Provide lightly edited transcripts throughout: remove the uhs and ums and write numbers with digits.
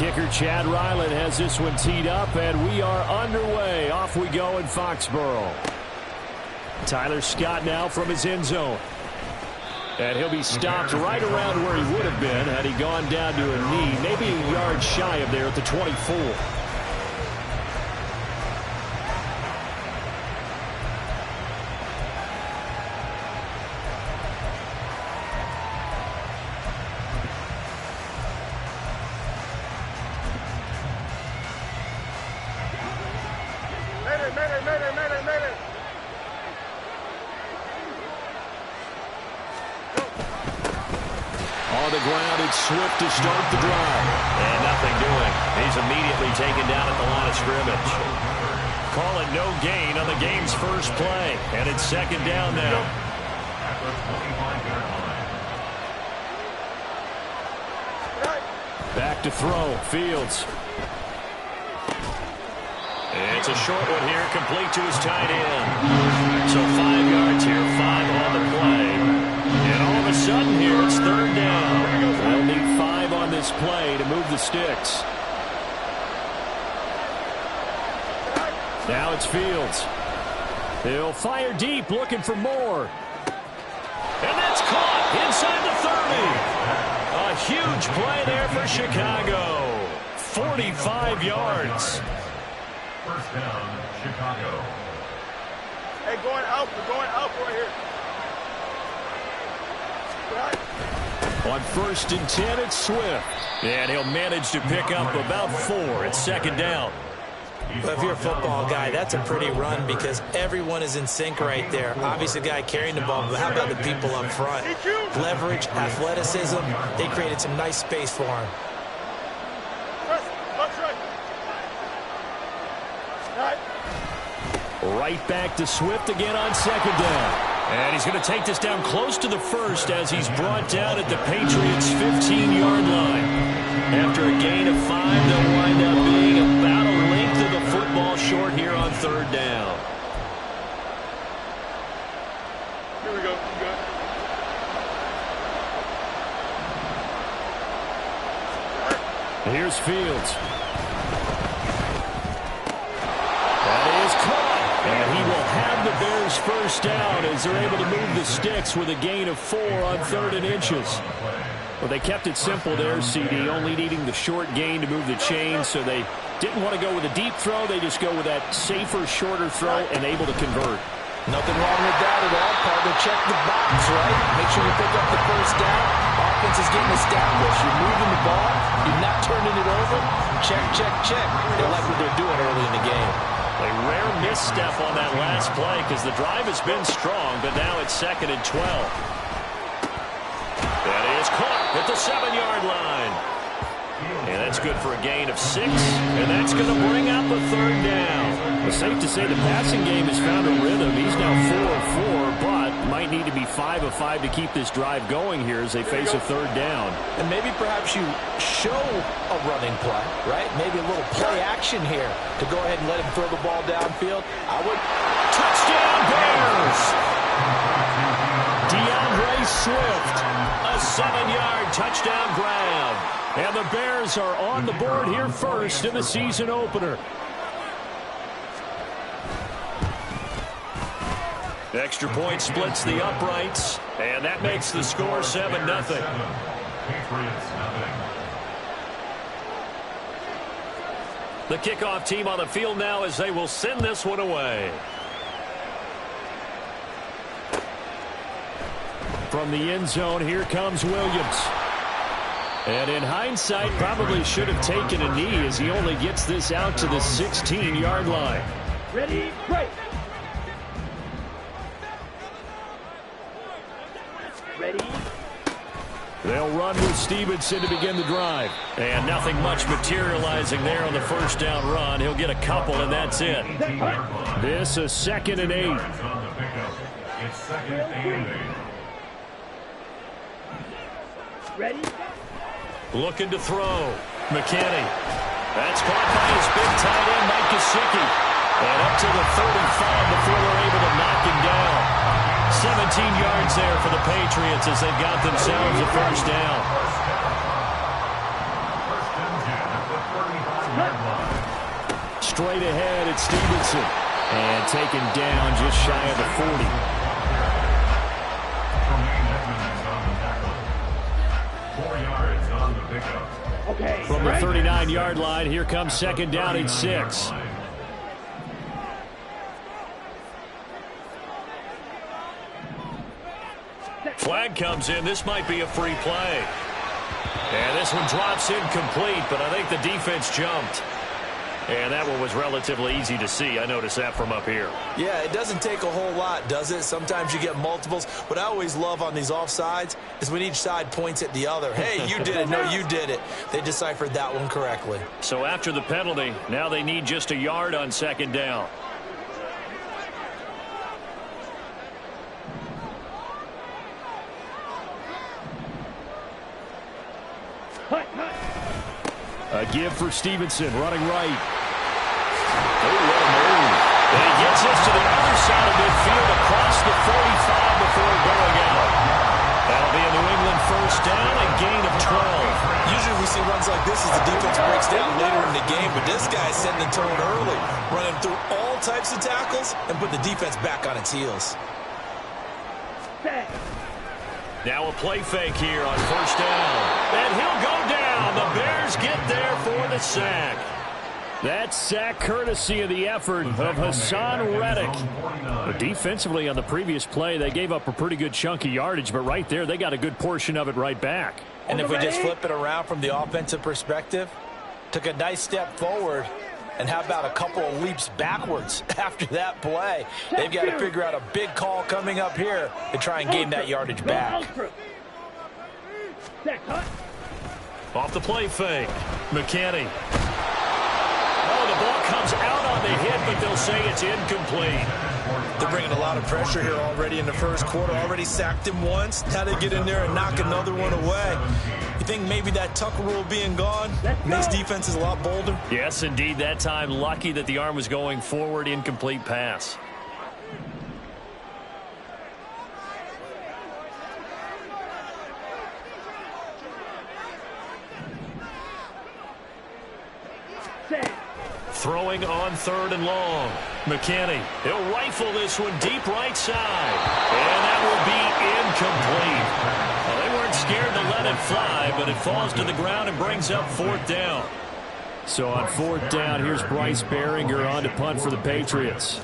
kicker Chad Ryland has this one teed up, and we are underway. Off we go in Foxborough. Tyler Scott now from his end zone. And he'll be stopped right around where he would have been had he gone down to a knee, maybe a yard shy of there at the 24. Swift to start the drive. And nothing doing. He's immediately taken down at the line of scrimmage. Call it no gain on the game's first play. And it's second down now. Back to throw. Fields. It's a short one here, complete to his tight end. So 5 yards here, 5 on the play. And all of a sudden here, it's third down. They'll need 5 on this play to move the sticks. Now it's Fields. He'll fire deep, looking for more. And that's caught inside the 30. A huge play there for Chicago. 45 yards. First down, Chicago. Hey, going out. We're going out right here. On 1st and 10, it's Swift. And he'll manage to pick up about 4. It's second down. Well, if you're a football guy, that's a pretty run because everyone is in sync right there. Obviously, the guy carrying the ball, but how about the people up front? Leverage, athleticism, they created some nice space for him. Right back to Swift again on second down. And he's going to take this down close to the first as he's brought down at the Patriots' 15-yard line. After a gain of 5, they'll wind up being about a length of the football short here on third down. Here we go. Here's Fields. That is caught. And he will have the Bears first down as they're able to move the sticks with a gain of 4 on 3rd and inches. Well, they kept it simple there, CD, only needing the short gain to move the chain, so they didn't want to go with a deep throw. They just go with that safer, shorter throw and able to convert. Nothing wrong with that at all. Part of check the box, right? Make sure you pick up the first down. Offense is getting established. You're moving the ball. You're not turning it over. Check, check, check. They like what they're doing early in the game. A rare misstep on that last play because the drive has been strong, but now it's 2nd and 12. That is caught at the 7-yard line. And that's good for a gain of 6, and that's going to bring up a third down. It's safe to say the passing game has found a rhythm. He's now 4 of 4, but might need to be 5 of 5 to keep this drive going here as they face a third down. And maybe perhaps you show a running play, right? Maybe a little play action here to go ahead and let him throw the ball downfield. I would. Touchdown Bears! DeAndre Swift, a 7-yard touchdown grab. And the Bears are on the board here first in the season opener. Extra point splits the uprights, and that makes the score 7-0. The kickoff team on the field now as they will send this one away. From the end zone, here comes Williams. And in hindsight, probably should have taken a knee as he only gets this out to the 16-yard line. Ready, break. Ready. They'll run with Stevenson to begin the drive. And nothing much materializing there on the first down run. He'll get a couple, and that's it. This is 2nd and 8. It's 2nd and 8. Ready. Looking to throw. McKinney. That's caught by his big tight end, Mike Gesicki. And up to the 35 before they're able to knock him down. 17 yards there for the Patriots as they've got themselves a first down. Straight ahead, it's Stevenson. And taken down just shy of the 40. Okay. From the 39-yard line, here comes second down and 6. Flag comes in. This might be a free play. And this one drops incomplete, but I think the defense jumped. And that one was relatively easy to see. I noticed that from up here. Yeah, it doesn't take a whole lot, does it? Sometimes you get multiples. What I always love on these offsides is when each side points at the other. Hey, you did it. No, you did it. They deciphered that one correctly. So after the penalty, now they need just a yard on second down. A give for Stevenson, running right. Oh, what a move. And he gets us to the other side of midfield across the 45 before going out. That'll be a New England first down, a gain of 12. Usually we see runs like this as the defense breaks down later in the game, but this guy's setting the tone early, running through all types of tackles and put the defense back on its heels. Now a play fake here on first down. And he'll go down. The Bears get there for the sack. That sack courtesy of the effort of Hassan Reddick. But defensively on the previous play, they gave up a pretty good chunk of yardage, but right there, they got a good portion of it right back. And if we just flip it around from the offensive perspective, took a nice step forward, and how about a couple of leaps backwards after that play? They've got to figure out a big call coming up here to try and gain that yardage back. Off the play fake. McKinney. Oh, the ball comes out on the hit, but they'll say it's incomplete. They're bringing a lot of pressure here already in the first quarter. Already sacked him once. Now they get in there and knock another one away. You think maybe that Tucker rule being gone makes defenses a lot bolder? Yes, indeed. That time, lucky that the arm was going forward. Incomplete pass. Throwing on third and long. McKinney. He'll rifle this one deep right side. And that will be incomplete. Well, they weren't scared to let it fly, but it falls to the ground and brings up fourth down. So on fourth down, here's Bryce Behringer on to punt for the Patriots.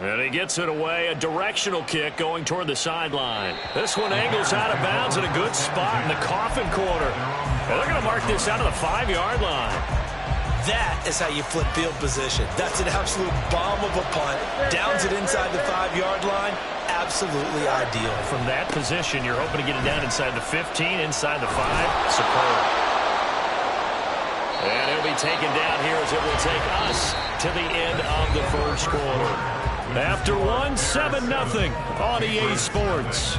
And he gets it away, a directional kick going toward the sideline. This one angles out of bounds in a good spot in the coffin corner. And they're going to mark this out of the 5-yard line. That is how you flip field position. That's an absolute bomb of a punt. Downs it inside the 5-yard line. Absolutely ideal. From that position, you're hoping to get it down inside the 15, inside the 5. Superb. And it'll be taken down here as it will take us to the end of the first quarter. After one, 7-0 on EA Sports.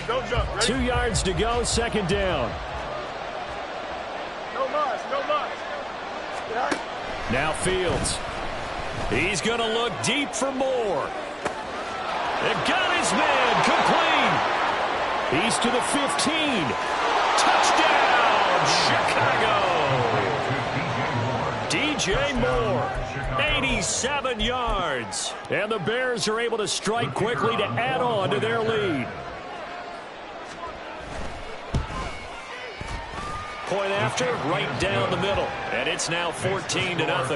Don't jump. Ready? 2 yards to go, second down. No mas, no mas. Yeah. Now Fields. He's going to look deep for more. They've got his man complete. He's to the 15. Touchdown, Chicago. DJ Moore, 87 yards. And the Bears are able to strike quickly to add on to their lead. Point after, right down the middle. And it's now 14-0. Bears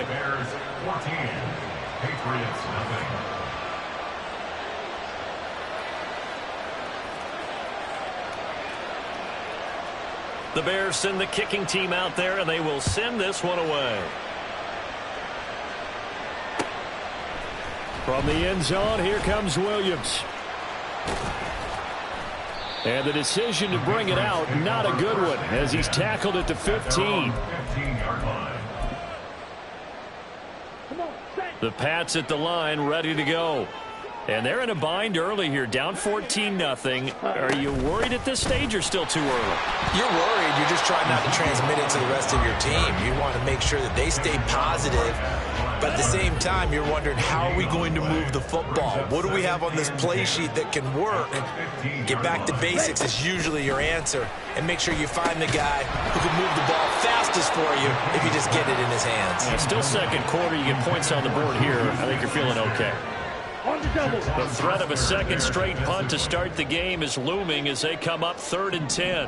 14, Patriots 0. The Bears send the kicking team out there, and they will send this one away. From the end zone, here comes Williams. And the decision to bring it out, not a good one, as he's tackled at the 15. The Pats at the line, ready to go. And they're in a bind early here, down 14-0. Are you worried at this stage or still too early? You're worried. You're just trying not to transmit it to the rest of your team. You want to make sure that they stay positive. But at the same time, you're wondering, how are we going to move the football? What do we have on this play sheet that can work? Get back to basics is usually your answer. And make sure you find the guy who can move the ball fastest for you if you just get it in his hands. Yeah, still second quarter. You get points on the board here. I think you're feeling okay. The threat of a second straight punt to start the game is looming as they come up 3rd and 10.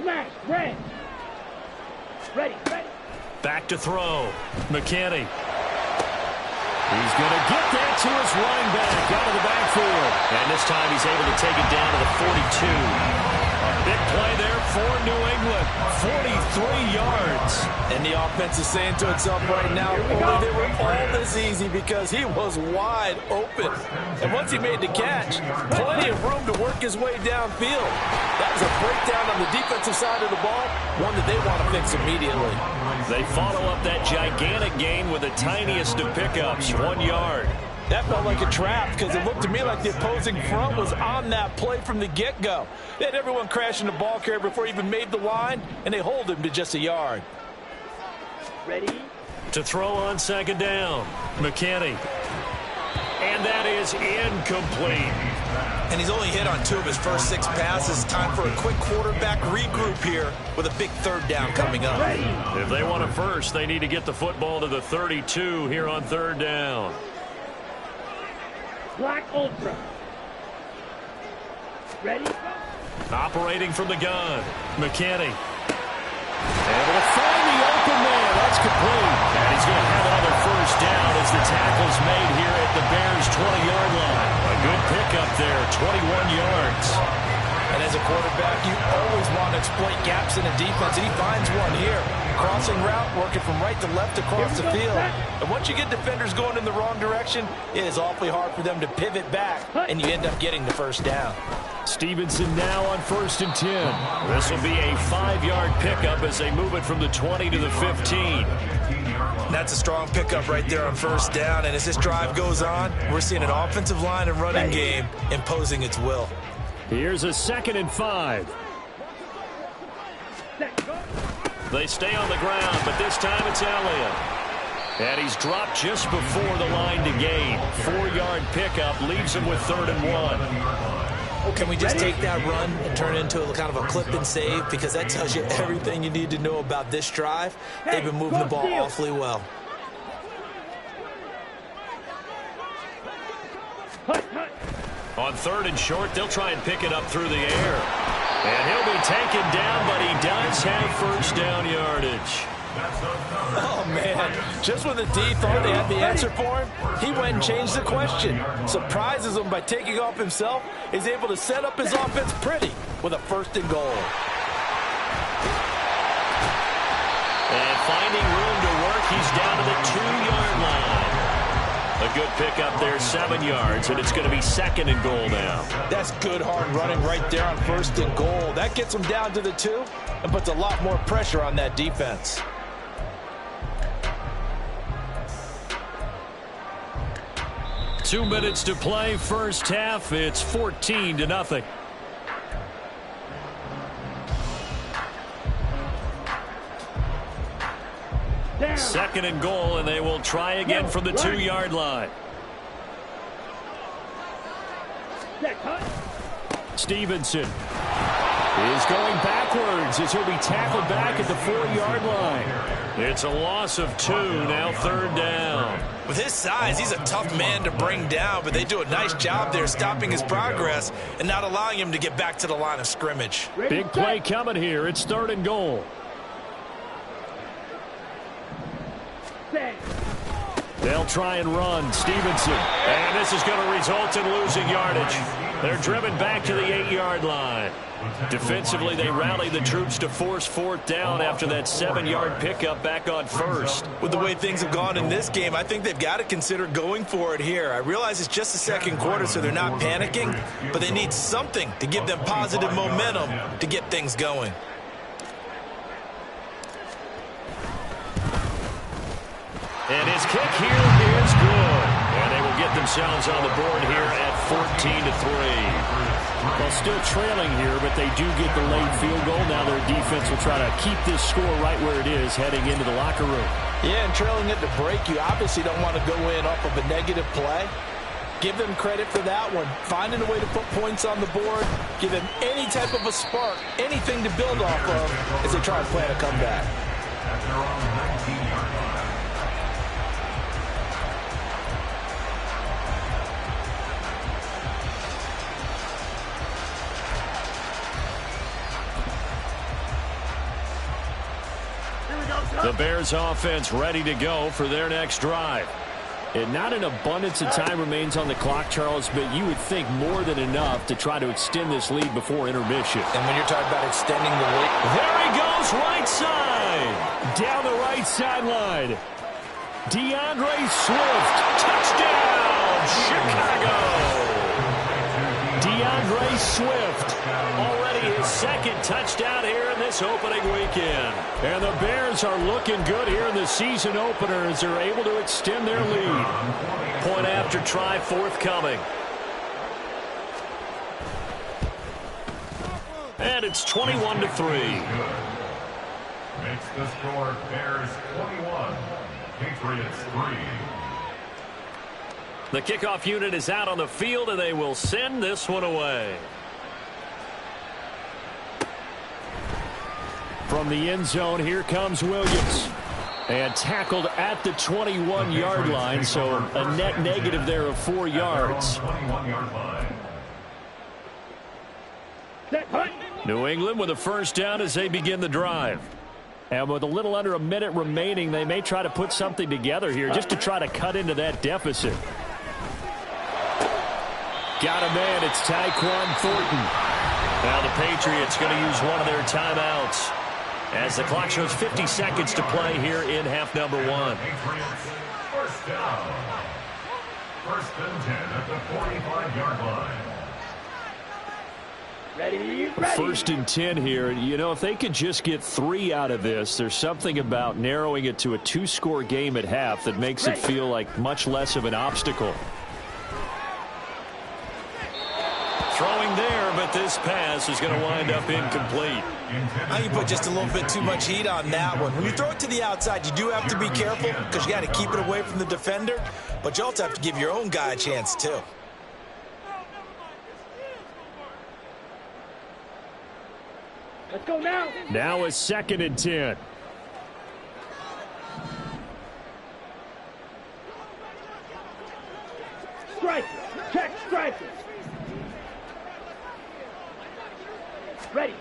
Smash, red. Ready. Back to throw. McKinney. He's going to get that to his running back out of the backfield. And this time he's able to take it down to the 42. A big play there for New England. 43 yards. And the offense is saying to itself right now, only they were all this easy because he was wide open. And once he made the catch, plenty of room to work his way downfield. That was a breakdown on the defensive side of the ball, one that they want to fix immediately. They follow up that gigantic gain with the tiniest of pickups, 1 yard. That felt like a trap because it looked to me like the opposing front was on that play from the get-go. They had everyone crashing the ball carrier before he even made the line, and they hold him to just a yard. Ready? To throw on 2nd down, McKinney. And that is incomplete. And he's only hit on 2 of his first 6 passes. Time for a quick quarterback regroup here with a big 3rd down coming up. If they want a first, they need to get the football to the 32 here on 3rd down. Black Ultra. Ready? Operating from the gun, McKinney. Able to find the open man. That's complete. And he's going to have another first down as the tackle's made here at the Bears' 20-yard line. A good pickup there, 21 yards. And as a quarterback, you always want to exploit gaps in a defense, and he finds one here. Crossing route, working from right to left across the field. And once you get defenders going in the wrong direction, it is awfully hard for them to pivot back, and you end up getting the first down. Stevenson now on 1st and 10. This will be a 5-yard pickup as they move it from the 20 to the 15. That's a strong pickup right there on 1st down, and as this drive goes on, we're seeing an offensive line and running game imposing its will. Here's a 2nd and 5. They stay on the ground, but this time it's Elliott. And he's dropped just before the line to gain. 4-yard pickup leaves him with 3rd and 1. Can we just take that run and turn it into a kind of a clip and save? Because that tells you everything you need to know about this drive. They've been moving the ball awfully well. On 3rd and short, they'll try and pick it up through the air. And he'll be taken down, but he does have first down yardage. Oh, man. Just when the D thought they had the answer for him, he went and changed the question. Surprises him by taking off himself. He's able to set up his offense pretty with a 1st and goal. And finding room to work, he's down to the 2-yard line. A good pickup there, 7 yards, and it's going to be 2nd and goal now. That's good hard running right there on 1st and goal. That gets him down to the 2 and puts a lot more pressure on that defense. Two minutes to play, first half. It's 14-0. Down. 2nd and goal, and they will try again from the 2-yard line. Stevenson is going backwards as he'll be tackled back at the 4-yard line. It's a loss of 2, now 3rd down. With his size, he's a tough man to bring down, but they do a nice job there stopping his progress and not allowing him to get back to the line of scrimmage. Big play coming here. It's 3rd and goal. They'll try and run. Stevenson. And this is going to result in losing yardage. They're driven back to the 8-yard line. Defensively, they rally the troops to force 4th down after that 7-yard pickup back on 1st. With the way things have gone in this game, I think they've got to consider going for it here. I realize it's just the 2nd quarter, so they're not panicking, but they need something to give them positive momentum to get things going. And his kick here is good. And they will themselves on the board here at 14-3. Well, still trailing here, but they do get the late field goal. Now their defense will try to keep this score right where it is heading into the locker room. Yeah, and trailing at the break, you obviously don't want to go in off of a negative play. Give them credit for that one. Finding a way to put points on the board, give them any type of a spark, anything to build off of as they try and plan a comeback. At their own 19-yard line. The Bears offense ready to go for their next drive. And not an abundance of time remains on the clock, Charles, but you would think more than enough to try to extend this lead before intermission. And when you're talking about extending the lead, there he goes, right side. Down the right sideline. DeAndre Swift, touchdown, Chicago. DeAndre Swift, already his second touchdown here in this opening weekend. And the Bears are looking good here in the season opener as they're able to extend their lead. Point after try forthcoming. And it's 21-3. Makes the score Bears 21, Patriots 3. The kickoff unit is out on the field, and they will send this one away. From the end zone, here comes Williams. And tackled at the 21-yard line, so a net negative there of 4 yards. New England with a first down as they begin the drive. And with a little under a minute remaining, they may try to put something together here just to try to cut into that deficit. Got a man, it's Tyquan Thornton. Now the Patriots going to use one of their timeouts as the clock shows 50 seconds to play here in half number 1. First down. First and 10 at the 45-yard line. Ready. First and 10 here. You know, if they could just get 3 out of this, there's something about narrowing it to a 2-score game at half that makes it feel like much less of an obstacle. Throwing there, but this pass is going to wind up incomplete. I think you put just a little bit too much heat on that one. When you throw it to the outside, you do have to be careful because you got to keep it away from the defender, but you also have to give your own guy a chance too. Let's go now. Now it's 2nd and 10. Strike. Check strike. Ready.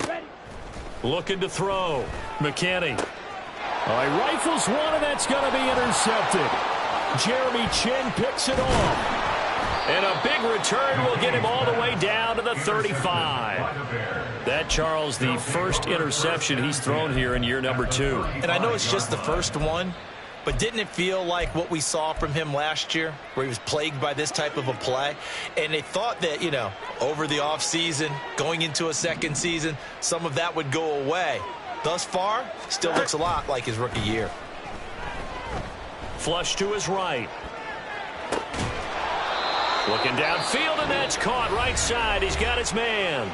Looking to throw. McKinney. He rifles one, and that's going to be intercepted. Jeremy Chin picks it off. And a big return will get him all the way down to the 35. That, Charles, the first interception he's thrown here in year number 2. And I know it's just the first one, but didn't it feel like what we saw from him last year, where he was plagued by this type of a play? And they thought that, you know, over the offseason, going into a second season, some of that would go away. Thus far, still looks a lot like his rookie year. Flush to his right. Looking downfield, and that's caught right side. He's got his man.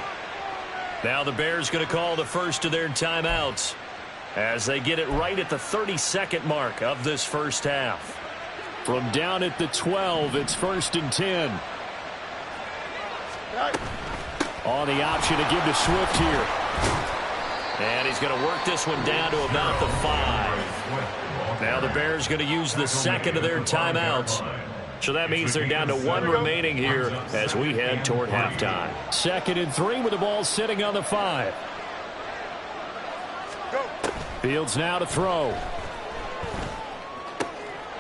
Now the Bears going to call the first of their timeouts as they get it right at the 32nd mark of this first half. From down at the 12, it's 1st and 10. On the option to give to Swift here. And he's going to work this one down to about the 5. Now the Bears going to use the second of their timeouts. So that means they're down to 1 remaining here as we head toward halftime. 2nd and 3 with the ball sitting on the 5. Fields now to throw.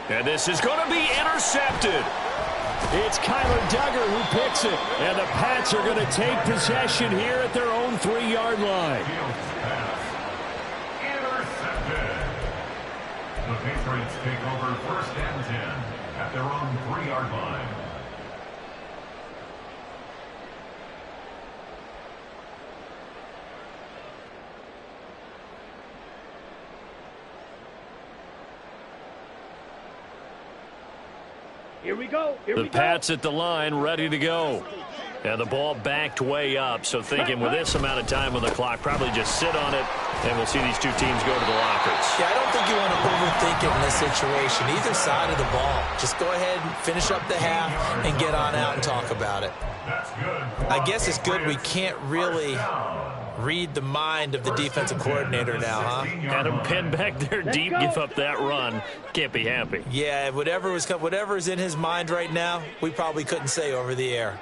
And this is going to be intercepted. It's Kyler Duggar who picks it. And the Pats are going to take possession here at their own 3-yard line. Intercepted. The Patriots take over 1st and 10 at their own 3-yard line. Here we go. Here The we go. Pats at the line, ready to go. And the ball backed way up, so thinking with this amount of time on the clock, probably just sit on it, and we'll see these two teams go to the lockers. Yeah, I don't think you want to overthink it in this situation. Either side of the ball. Just go ahead and finish up the half and get on out and talk about it. I guess it's good we can't really read the mind of the defensive coordinator now, huh? Had him pinned back there deep, give up that run. Can't be happy. Yeah, whatever's in his mind right now, we probably couldn't say over the air.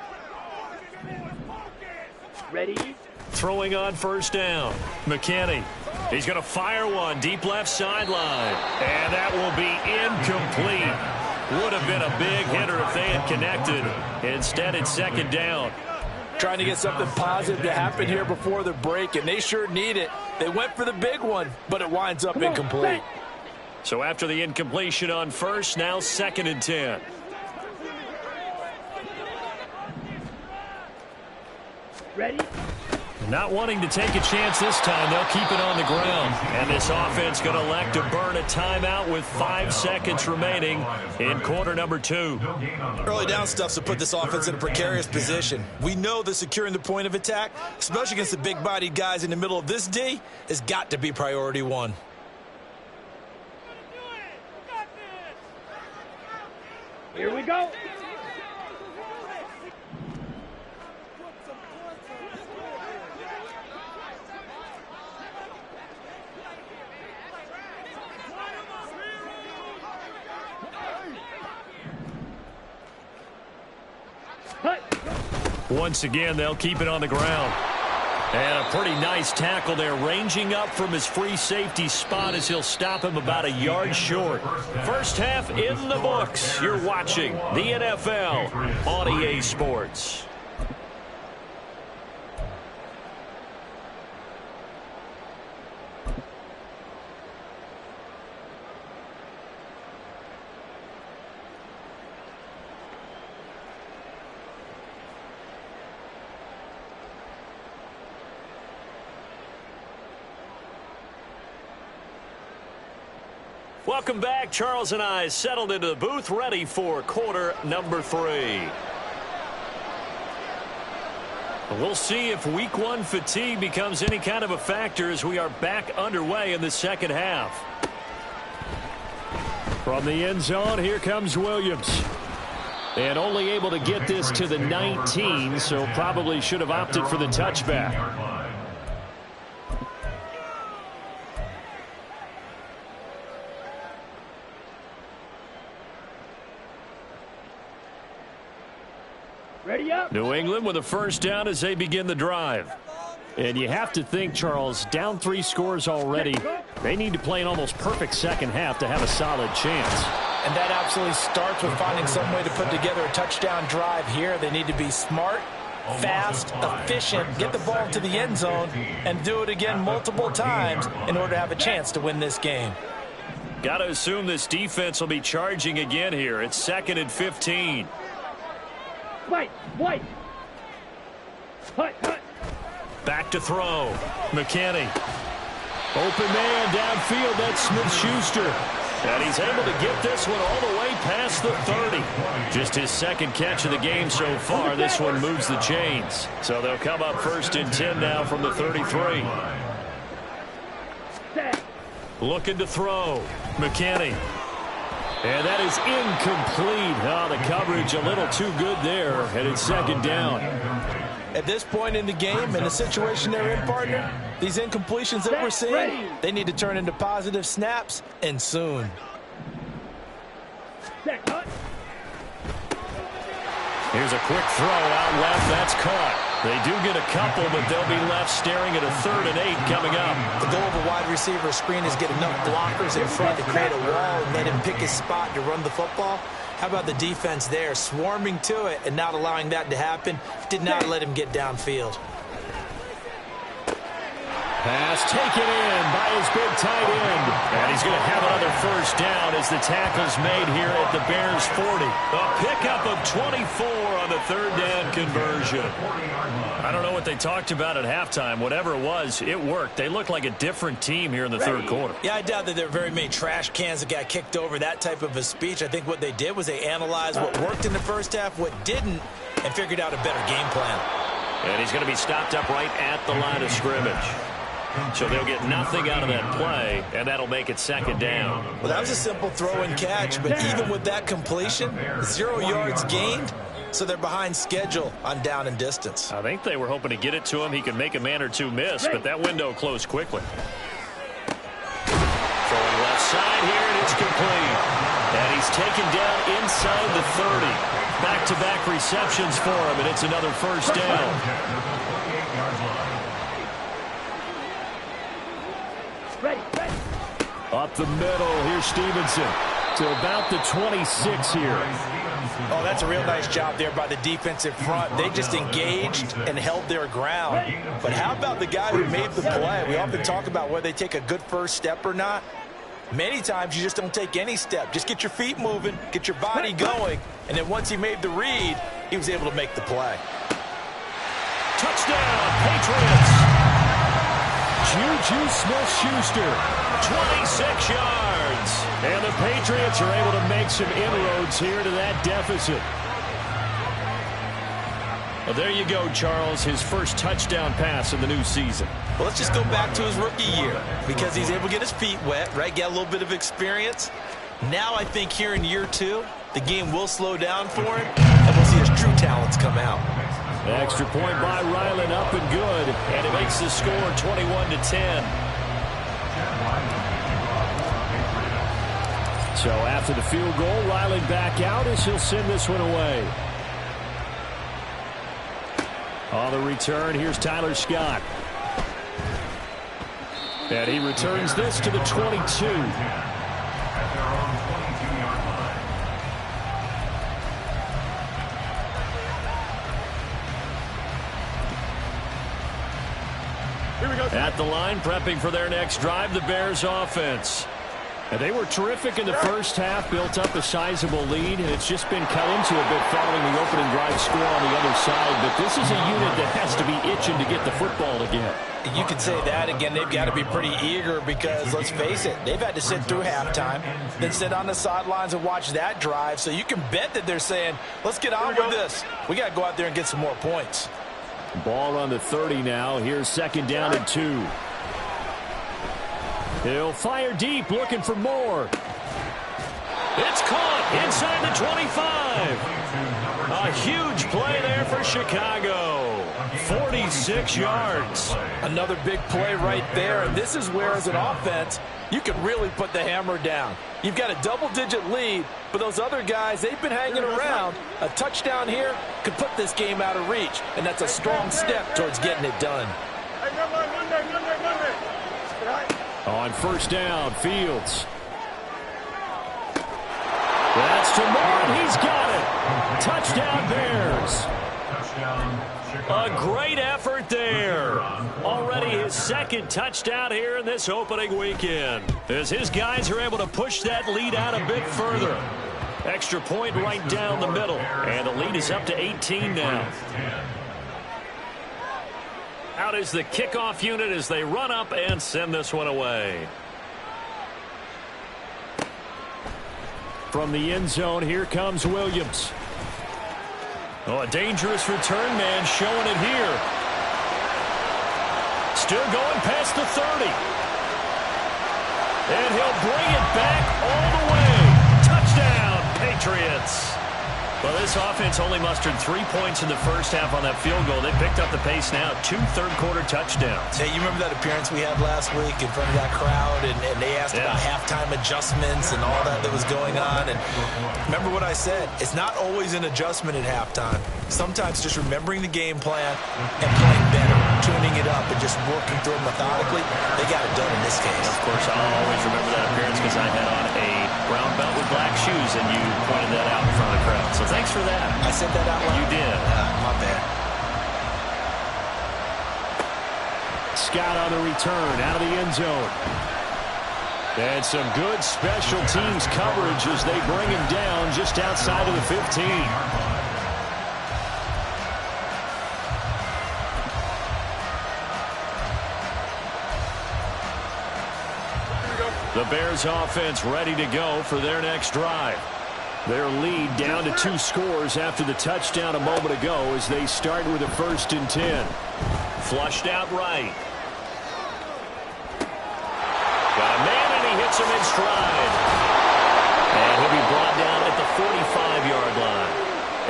Ready? Throwing on first down. McKinney. He's going to fire one deep left sideline. And that will be incomplete. Would have been a big hitter if they had connected. Instead, it's second down. Trying to get something positive to happen here before the break, and they sure need it. They went for the big one, but it winds up incomplete. So after the incompletion on first, now 2nd and 10. Ready? Not wanting to take a chance this time, they'll keep it on the ground. And this offense going to elect to burn a timeout with 5 seconds remaining in quarter number 2. Early down stuff's to put this offense in a precarious position. We know that securing the point of attack, especially against the big-bodied guys in the middle of this D, has got to be priority 1. Here we go. Once again, they'll keep it on the ground. And a pretty nice tackle there, ranging up from his free safety spot as he'll stop him about a yard short. First half in the books. You're watching the NFL on EA Sports. Welcome back. Charles and I settled into the booth, ready for quarter number 3. We'll see if week 1 fatigue becomes any kind of a factor as we are back underway in the second half. From the end zone, here comes Williams. And only able to get this to the 19, so probably should have opted for the touchback. Ready up. New England with a first down as they begin the drive. And you have to think, Charles, down 3 scores already. They need to play an almost perfect second half to have a solid chance. And that absolutely starts with finding some way to put together a touchdown drive here. They need to be smart, fast, efficient, get the ball to the end zone, and do it again multiple times in order to have a chance to win this game. Got to assume this defense will be charging again here. It's 2nd and 15. White. Hut. Back to throw. McKinney. Open man downfield. That's Smith-Schuster. And he's able to get this one all the way past the 30. Just his 2nd catch of the game so far. This one moves the chains. So they'll come up 1st and 10 now from the 33. Looking to throw. McKinney. And that is incomplete. Oh, the coverage a little too good there, and it's 2nd down. At this point in the game, in the situation they're in, partner, these incompletions that we're seeing, they need to turn into positive snaps, and soon. Here's a quick throw out left. That's caught. They do get a couple, but they'll be left staring at a 3rd and 8 coming up. The goal of a wide receiver screen is get enough blockers in front to create a wall and let him pick his spot to run the football. How about the defense there, swarming to it and not allowing that to happen? Did not let him get downfield. Pass taken in by his big tight end. And he's going to have another first down as the tackle's made here at the Bears 40. A pickup of 24 on the third down conversion. I don't know what they talked about at halftime. Whatever it was, it worked. They looked like a different team here in the third quarter. Yeah, I doubt that there were very many trash cans that got kicked over, that type of a speech. I think what they did was they analyzed what worked in the first half, what didn't, and figured out a better game plan. And he's going to be stopped up right at the line of scrimmage. So they'll get nothing out of that play, and that'll make it second down. Well, that was a simple throw and catch, but even with that completion, 0 yards gained, so they're behind schedule on down and distance. I think they were hoping to get it to him. He could make a man or two miss, but that window closed quickly. Throwing left side here, and it's complete. And he's taken down inside the 30. Back-to-back receptions for him, and it's another first down. Ready. Up the middle, here's Stevenson to about the 26 here. Oh, that's a real nice job there by the defensive front. They just engaged and held their ground. But how about the guy who made the play? We often talk about whether they take a good first step or not. Many times you just don't take any step. Just get your feet moving, get your body going, and then once he made the read, he was able to make the play. Touchdown, Patriots! Juju Smith-Schuster, 26 yards. and the Patriots are able to make some inroads here to that deficit. Well, there you go, Charles, his first touchdown pass in the new season. Well, let's just go back to his rookie year because he's able to get his feet wet, right? Get a little bit of experience. Now I think here in year 2, the game will slow down for him, and we'll see his true talents come out. Extra point by Ryland, up and good, and it makes the score 21-10. So after the field goal, Ryland back out as he'll send this one away. On the return, here's Tyler Scott. And he returns this to the 22. At the line, prepping for their next drive, the Bears offense. And they were terrific in the first half, built up a sizable lead, and it's just been cut into a bit following the opening drive score on the other side. But this is a unit that has to be itching to get the football again. You could say that again. They've got to be pretty eager because, let's face it, they've had to sit through halftime, then sit on the sidelines and watch that drive. So you can bet that they're saying, let's get on with this. We got to go out there and get some more points. Ball on the 30 now. Here's second down and 2. He'll fire deep, looking for more. It's caught inside the 25. A huge play there for Chicago. 46 yards. Another big play right there, and this is where, as an offense, you can really put the hammer down. You've got a double-digit lead, but those other guys, they've been hanging around. A touchdown here could put this game out of reach, and that's a strong step towards getting it done. On first down, Fields. That's to Moore, and he's got it. Touchdown, Bears. A great effort there. Already his second touchdown here in this opening weekend, as his guys are able to push that lead out a bit further. Extra point right down the middle, and the lead is up to 18 now. Out is the kickoff unit as they run up and send this one away. From the end zone, here comes Williams. Oh, a dangerous return man showing it here. Still going past the 30. And he'll bring it back all the way. Touchdown, Patriots. Well, this offense only mustered 3 points in the first half on that field goal. They picked up the pace now. 2 third-quarter touchdowns. Hey, you remember that appearance we had last week in front of that crowd, and they asked about halftime adjustments and all that was going on. And remember what I said. It's not always an adjustment at halftime. Sometimes just remembering the game plan and playing better, tuning it up, and just working through it methodically. They got it done in this case. Of course, I'll always remember that appearance because I had on a brown belt with black shoes, and you pointed that out in front of the crowd. So thanks for that. I said that out loud? You did. My bad. Scott on the return out of the end zone. And some good special teams coverage as they bring him down just outside of the 15. The Bears offense ready to go for their next drive. Their lead down to 2 scores after the touchdown a moment ago as they start with a 1st and 10. Flushed out right. Got a man and he hits him in stride. And he'll be brought down at the 45-yard line.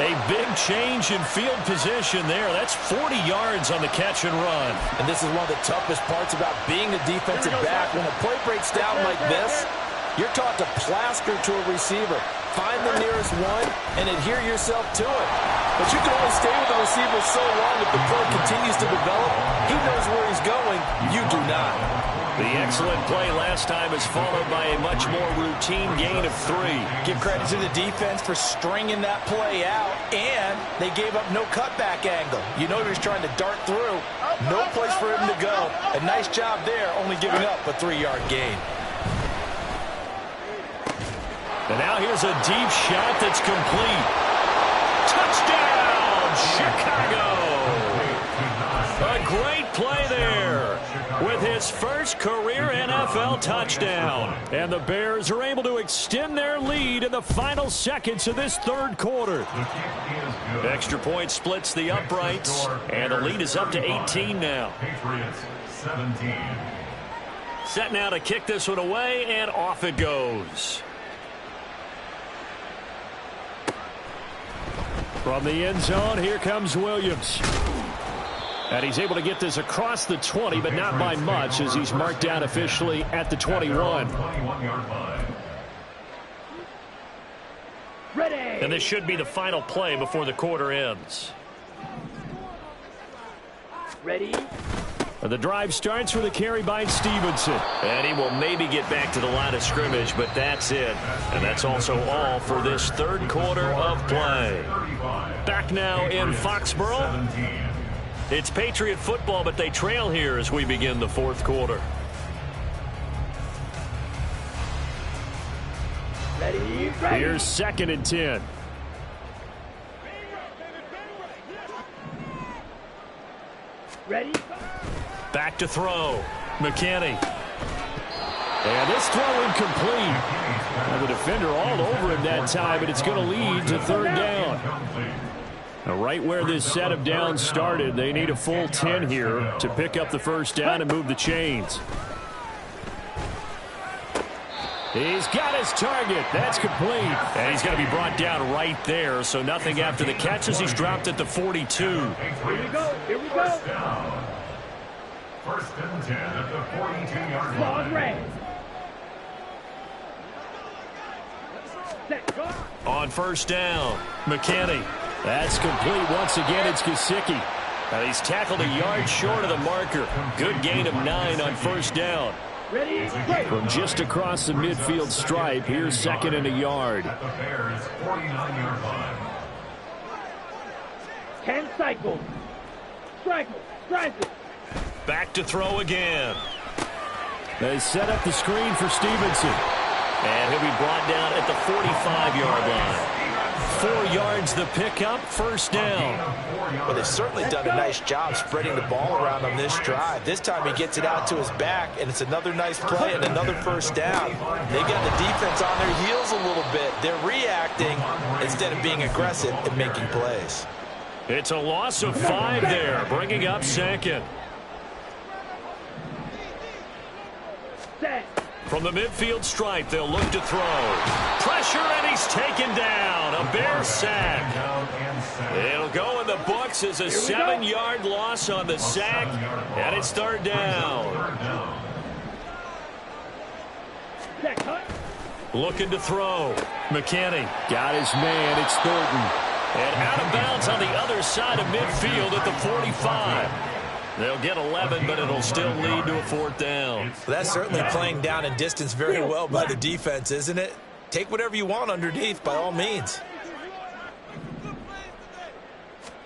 A big change in field position there. That's 40 yards on the catch and run. And this is one of the toughest parts about being a defensive back. When a play breaks down like this, you're taught to plaster to a receiver. Find the nearest one and adhere yourself to it. But you can only stay with the receiver so long if the play continues to develop. He knows where he's going. You do not. The excellent play last time is followed by a much more routine gain of 3. Give credit to the defense for stringing that play out, and they gave up no cutback angle. You know he was trying to dart through. No place for him to go. A nice job there, only giving up a 3-yard gain. And now here's a deep shot that's complete. Touchdown, Chicago! A great play there with his first career NFL touchdown. And the Bears are able to extend their lead in the final seconds of this 3rd quarter. Extra point splits the uprights, and the lead is up to 18 now. Patriots 17. Set now to kick this one away, and off it goes. From the end zone, here comes Williams. And he's able to get this across the 20, but not by much as he's marked down officially at the 21. Ready. And this should be the final play before the quarter ends. Ready. The drive starts with a carry by Stevenson. And he will maybe get back to the line of scrimmage, but that's it. And that's also all for this 3rd quarter of play. Back now in Foxborough. It's Patriot football, but they trail here as we begin the 4th quarter. Ready. Here's 2nd and 10. Ready. Back to throw. McKinney. And this throw incomplete. And the defender all over him that time, but it's going to lead to 3rd down. Now, right where this set of downs started, they need a full 10 here to pick up the 1st down and move the chains. He's got his target. That's complete. And he's going to be brought down right there, so nothing after the catch as he's dropped at the 42. Here we go. Here we go. 1st and 10 at the 42-yard Ball line. red. Set. Go. On 1st down, McKinney. That's complete. Once again, it's Gesicki. And he's tackled a yard short of the marker. Good gain of 9 on 1st down. Ready. Break. From just across the midfield stripe, here's 2nd and a yard. At the Bears' 49-yard line. 10 cycles. Strike. Strike it. Back to throw again. They set up the screen for Stevenson. And he'll be brought down at the 45-yard line. 4 yards the pickup, 1st down. Well, they've certainly done a nice job spreading the ball around on this drive. This time he gets it out to his back, and it's another nice play and another 1st down. They got the defense on their heels a little bit. They're reacting instead of being aggressive and making plays. It's a loss of 5 there, bringing up 2nd. Set. From the midfield stripe, they'll look to throw. Pressure, and he's taken down. A Bear sack. It'll go in the books as a 7-yard loss on the sack, and it's 3rd down. Set. Cut. Looking to throw. McKinney got his man. It's Thornton. And out of bounds on the other side of midfield at the 45. They'll get 11, but it'll still lead to a 4th down. Well, that's certainly playing down and distance very well by the defense, isn't it? Take whatever you want underneath, by all means.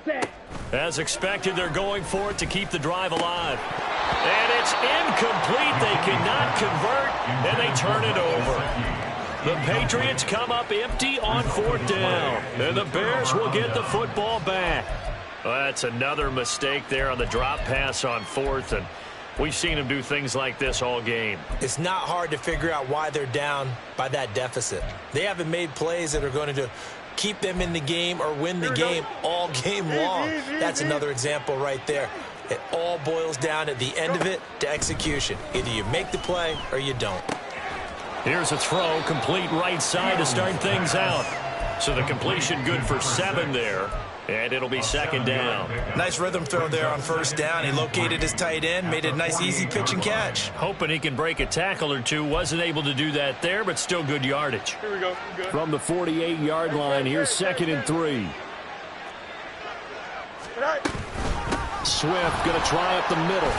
Set. As expected, they're going for it to keep the drive alive. And it's incomplete. They cannot convert, and they turn it over. The Patriots come up empty on 4th down, and the Bears will get the football back. Well, that's another mistake there on the drop pass on 4th, and we've seen them do things like this all game. It's not hard to figure out why they're down by that deficit. They haven't made plays that are going to keep them in the game or win the game all game long. That's another example right there. It all boils down at the end of it to execution. Either you make the play or you don't. Here's a throw, complete right side to start things out. So the completion good for 7 there, and it'll be 2nd down. Nice rhythm throw there on 1st down. He located his tight end, made it a nice easy pitch and catch. Hoping he can break a tackle or two. Wasn't able to do that there, but still good yardage. Here we go. From the 48-yard line, here's 2nd and 3. Swift going to try up the middle.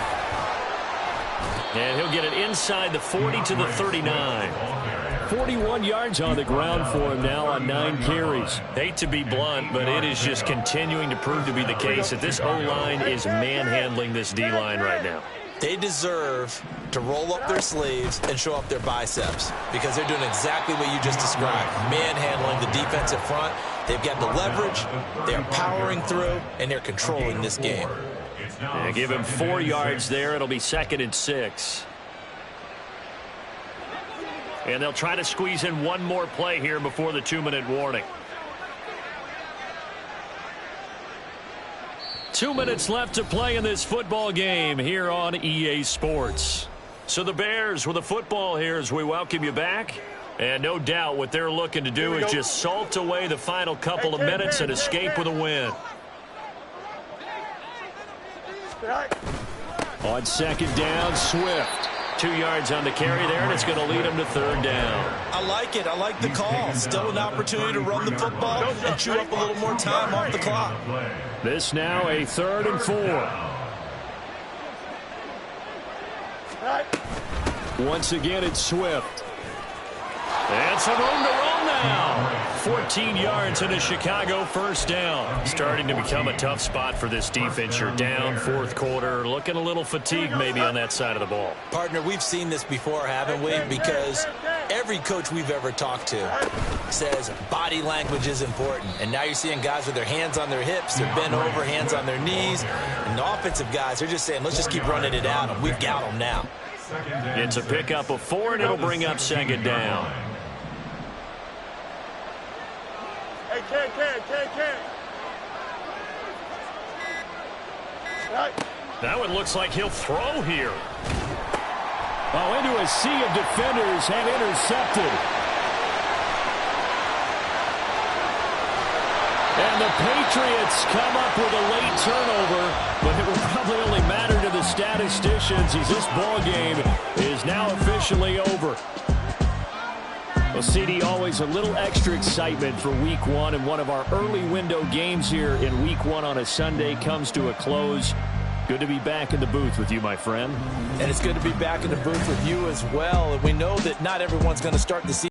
And he'll get it inside the 40 to the 39. 41 yards on the ground for him now on 9 carries. Hate to be blunt, but it is just continuing to prove to be the case that this O-line is manhandling this D-line right now. They deserve to roll up their sleeves and show up their biceps because they're doing exactly what you just described, manhandling the defensive front. They've got the leverage, they're powering through, and they're controlling this game. And give him 4 yards there. It'll be 2nd and 6. And they'll try to squeeze in one more play here before the 2-minute warning. 2 minutes left to play in this football game here on EA Sports. So the Bears with the football here as we welcome you back. And no doubt what they're looking to do is just salt away the final couple of minutes and escape with a win. On 2nd down, Swift. 2 yards on the carry there, and it's going to lead them to 3rd down. I like it. I like the call. Still an opportunity to run the football and chew up a little more time off the clock. This now a 3rd and 4. Once again, it's Swift. And some room to run now. 14 yards in a Chicago 1st down. Starting to become a tough spot for this defense. You're down 4th quarter. Looking a little fatigued maybe on that side of the ball. Partner, we've seen this before, haven't we? Because every coach we've ever talked to says body language is important. And now you're seeing guys with their hands on their hips, they're bent over, hands on their knees. And the offensive guys, they're just saying, let's just keep running it out, and we've got them now. It's a pickup of 4, and it'll bring up 2nd down. That one looks like he'll throw here. Oh, into a sea of defenders and intercepted. And the Patriots come up with a late turnover, but it will probably only matter to the statisticians as this ball game is now officially over. Well, CD, always a little extra excitement for Week 1, and one of our early window games here in Week 1 on a Sunday comes to a close. Good to be back in the booth with you, my friend. And it's good to be back in the booth with you as well. And we know that not everyone's going to start the season